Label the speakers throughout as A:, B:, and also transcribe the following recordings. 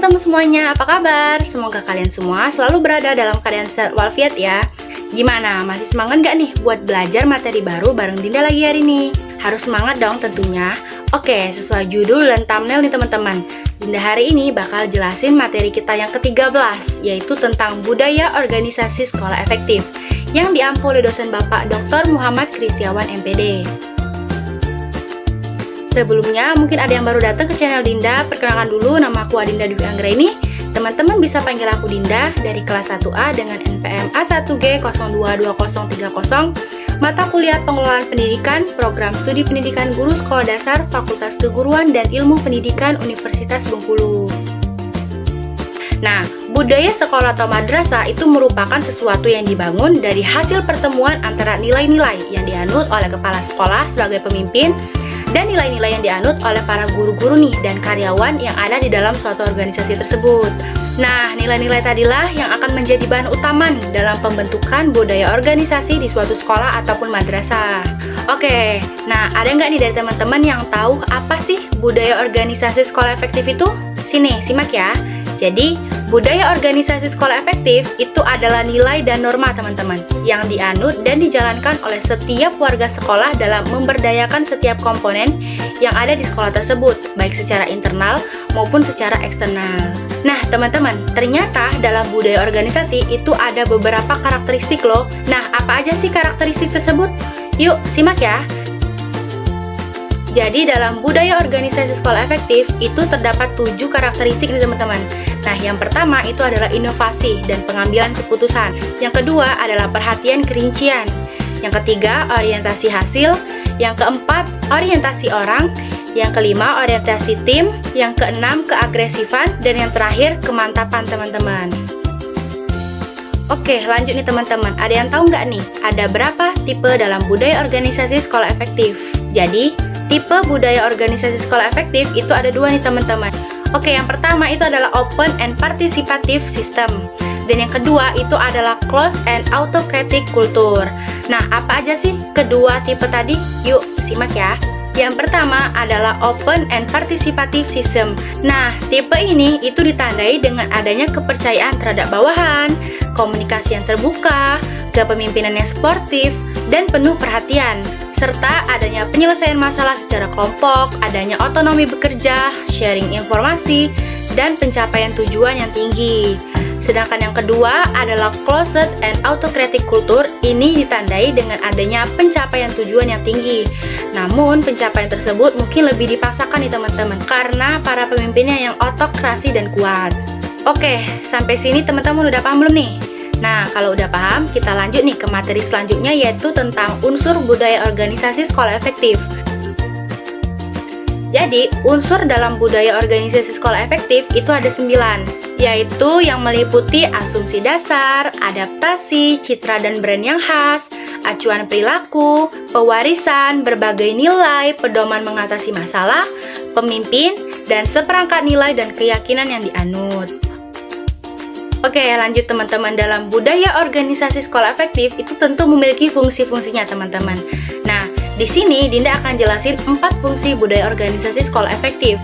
A: teman-teman semuanya, apa kabar? Semoga kalian semua selalu berada dalam keadaan sehat walafiat ya. Gimana, masih semangat gak nih buat belajar materi baru bareng Dinda lagi hari ini? Harus semangat dong tentunya. Oke, sesuai judul dan thumbnail nih teman-teman, Dinda hari ini bakal jelasin materi kita yang ke-13, yaitu tentang budaya organisasi sekolah efektif, yang diampu oleh dosen Bapak Dr. Muhammad Kristiawan MPD. Sebelumnya, mungkin ada yang baru datang ke channel Dinda. Perkenalkan dulu, nama aku Adinda Dwi Anggraini. Teman-teman bisa panggil aku Dinda dari kelas 1A dengan NPM A1G 022030, mata kuliah pengelolaan pendidikan, program studi pendidikan guru sekolah dasar, Fakultas Keguruan dan Ilmu Pendidikan Universitas Bengkulu. Nah, budaya sekolah atau madrasah itu merupakan sesuatu yang dibangun dari hasil pertemuan antara nilai-nilai yang dianut oleh kepala sekolah sebagai pemimpin dan nilai-nilai yang dianut oleh para guru-guru nih dan karyawan yang ada di dalam suatu organisasi tersebut. Nah, nilai-nilai tadilah yang akan menjadi bahan utama nih dalam pembentukan budaya organisasi di suatu sekolah ataupun madrasah. Oke, nah ada nggak nih dari teman-teman yang tahu apa sih budaya organisasi sekolah efektif itu? Sini, simak ya. Jadi, budaya organisasi sekolah efektif itu adalah nilai dan norma teman-teman yang dianut dan dijalankan oleh setiap warga sekolah dalam memberdayakan setiap komponen yang ada di sekolah tersebut, baik secara internal maupun secara eksternal. Nah teman-teman, ternyata dalam budaya organisasi itu ada beberapa karakteristik loh. Nah, apa aja sih karakteristik tersebut? Yuk, simak ya. Jadi dalam budaya organisasi sekolah efektif itu terdapat 7 karakteristik nih teman-teman. Nah, yang pertama itu adalah inovasi dan pengambilan keputusan. Yang kedua adalah perhatian kerincian. Yang ketiga, orientasi hasil. Yang keempat, orientasi orang. Yang kelima, orientasi tim. Yang keenam, keagresifan. Dan yang terakhir, kemantapan teman-teman. Oke, lanjut nih teman-teman. Ada yang tahu nggak nih, ada berapa tipe dalam budaya organisasi sekolah efektif? Jadi, tipe budaya organisasi sekolah efektif itu ada 2 nih teman-teman. Oke, yang pertama itu adalah open and participative system. Dan yang kedua itu adalah closed and autocratic culture. Nah, apa aja sih kedua tipe tadi? Yuk, simak ya. Yang pertama adalah open and participative system. Nah, tipe ini itu ditandai dengan adanya kepercayaan terhadap bawahan, komunikasi yang terbuka, kepemimpinan yang sportif, dan penuh perhatian, serta adanya penyelesaian masalah secara kelompok, adanya otonomi bekerja, sharing informasi, dan pencapaian tujuan yang tinggi. Sedangkan yang kedua adalah closed and autocratic culture. Ini ditandai dengan adanya pencapaian tujuan yang tinggi. Namun, pencapaian tersebut mungkin lebih dipaksakan nih teman-teman, karena para pemimpinnya yang autokrasi dan kuat. Oke, sampai sini teman-teman udah paham belum nih? Nah, kalau udah paham, kita lanjut nih ke materi selanjutnya, yaitu tentang unsur budaya organisasi sekolah efektif. Jadi, unsur dalam budaya organisasi sekolah efektif itu ada 9, yaitu yang meliputi asumsi dasar, adaptasi, citra dan brand yang khas, acuan perilaku, pewarisan, berbagai nilai, pedoman mengatasi masalah, pemimpin, dan seperangkat nilai dan keyakinan yang dianut. Oke, lanjut teman-teman. Dalam budaya organisasi sekolah efektif itu tentu memiliki fungsi-fungsinya teman-teman. Nah, di sini Dinda akan jelasin 4 fungsi budaya organisasi sekolah efektif.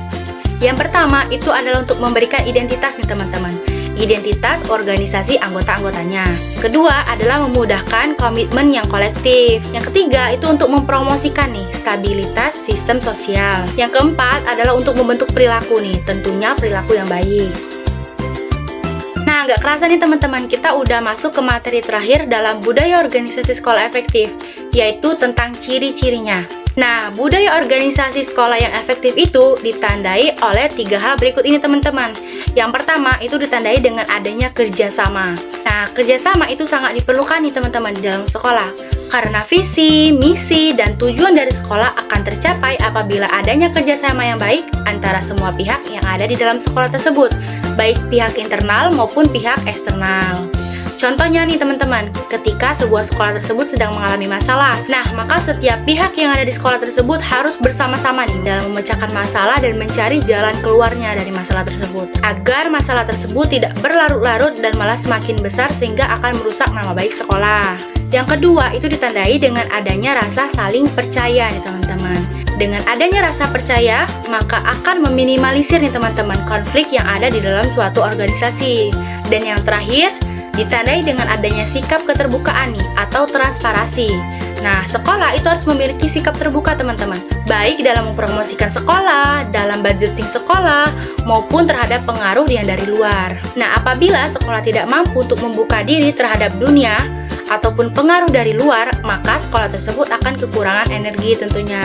A: Yang pertama itu adalah untuk memberikan identitas nih teman-teman. Identitas organisasi anggota-anggotanya. Kedua adalah memudahkan komitmen yang kolektif. Yang ketiga itu untuk mempromosikan nih stabilitas sistem sosial. Yang keempat adalah untuk membentuk perilaku nih, tentunya perilaku yang baik. Nah, nggak kerasa nih teman-teman, kita udah masuk ke materi terakhir dalam budaya organisasi sekolah efektif, yaitu tentang ciri-cirinya. Nah, budaya organisasi sekolah yang efektif itu ditandai oleh 3 hal berikut ini teman-teman. Yang pertama itu ditandai dengan adanya kerjasama. Nah, kerjasama itu sangat diperlukan nih teman-teman di dalam sekolah, karena visi, misi, dan tujuan dari sekolah akan tercapai apabila adanya kerjasama yang baik antara semua pihak yang ada di dalam sekolah tersebut, baik pihak internal maupun pihak eksternal. Contohnya nih teman-teman, ketika sebuah sekolah tersebut sedang mengalami masalah, nah maka setiap pihak yang ada di sekolah tersebut harus bersama-sama nih dalam memecahkan masalah dan mencari jalan keluarnya dari masalah tersebut, agar masalah tersebut tidak berlarut-larut dan malah semakin besar sehingga akan merusak nama baik sekolah. Yang kedua itu ditandai dengan adanya rasa saling percaya nih teman-teman. Dengan adanya rasa percaya, maka akan meminimalisir nih teman-teman konflik yang ada di dalam suatu organisasi. Dan yang terakhir, ditandai dengan adanya sikap keterbukaan nih atau transparansi. Nah, sekolah itu harus memiliki sikap terbuka teman-teman, baik dalam mempromosikan sekolah, dalam budgeting sekolah, maupun terhadap pengaruh yang dari luar. Nah, apabila sekolah tidak mampu untuk membuka diri terhadap dunia ataupun pengaruh dari luar, maka sekolah tersebut akan kekurangan energi tentunya.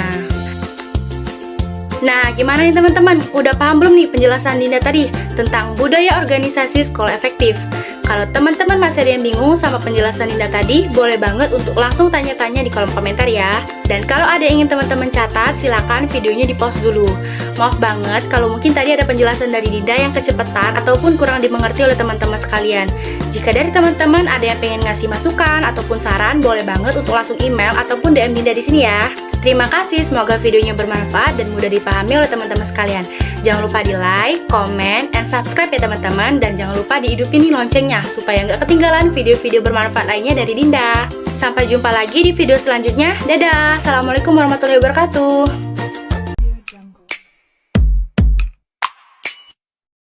A: Nah, gimana nih teman-teman? Udah paham belum nih penjelasan Dinda tadi tentang budaya organisasi sekolah efektif? Kalau teman-teman masih ada yang bingung sama penjelasan Dinda tadi, boleh banget untuk langsung tanya-tanya di kolom komentar ya. Dan kalau ada yang ingin teman-teman catat, silakan videonya di-pause dulu. Maaf banget kalau mungkin tadi ada penjelasan dari Dinda yang kecepatan ataupun kurang dimengerti oleh teman-teman sekalian. Jika dari teman-teman ada yang pengen ngasih masukan ataupun saran, boleh banget untuk langsung email ataupun DM Dinda di sini ya. Terima kasih, semoga videonya bermanfaat dan mudah dipahami oleh teman-teman sekalian. Jangan lupa di like, comment, and subscribe ya teman-teman. Dan jangan lupa dihidupin nih loncengnya, supaya nggak ketinggalan video-video bermanfaat lainnya dari Dinda. Sampai jumpa lagi di video selanjutnya. Dadah! Assalamualaikum warahmatullahi wabarakatuh.